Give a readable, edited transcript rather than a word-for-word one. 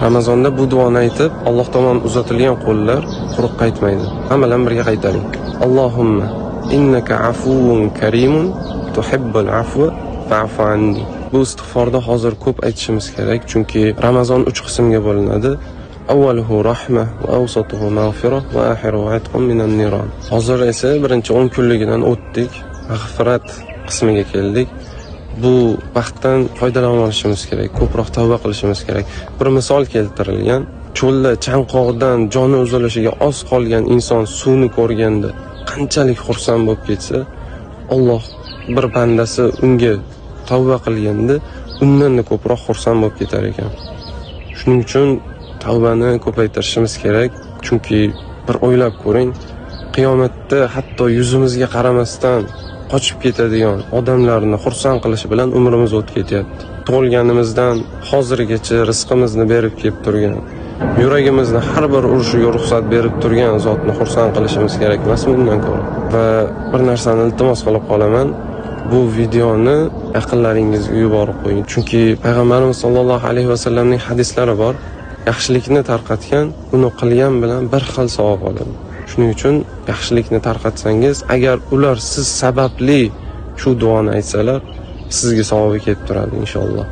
Ramazonda bu duoni aytib, Alloh tomon uzatilgan qo'llar quruq qaytmaydi. Hammalar birga qaytaring. Allohumma innaka afuwun karimun tuhibbul afwa fa'fu anni. Bu istig'forda hozir ko'p aytishimiz kerak, chunki Ramazon 3 qismga bo'linadi. Avvaluhu rahma va awsatuhu mag'fira va axiruhu atqun minan niron. Hozir esa birinchi 10 kunligidan o'tdik, mag'firat qismiga keldik. Bu vaqtdan foydalanib olishimiz kerak, ko'proq tavba qilishimiz kerak. Bir misol keltirilgan, cho'lda chanqoqdan joni uzilishiga oz qolgan inson suvni ko'rganda qanchalik xursand bo'lib ketsa, Alloh bir bandasi unga tavba qilganda undan ko'proq xursand bo'lib ketar ekan. Shuning uchun tavbani ko'paytirishimiz kerak, chunki bir o'ylab ko'ring, qiyomatda hatto yuzimizga qaramasdan qochib ketadigan odamlarni xursand qilish bilan umrimiz o'tib ketyapti. Tug'ilganimizdan hozirgacha rizqimizni berib kelib turgan, yuragimizni har bir urishiga ruxsat berib turgan zotni xursand qilishimiz kerak emasmi bundan ko'ra? Va bir narsani iltimos qilib qolaman, bu videoni yaqinlaringizga yuborib qo'ying. Chunki payg'ambarimiz sollallohu alayhi vasallamning hadislari bor. Yaxshilikni tarqatgan, uni qilgan bilan bir xil savob oladi. Shuning uchun yaxshilikni tarqatsangiz, agar ular siz sababli shu duoni aytsalar, sizga savobi kelib turadi inshaalloh.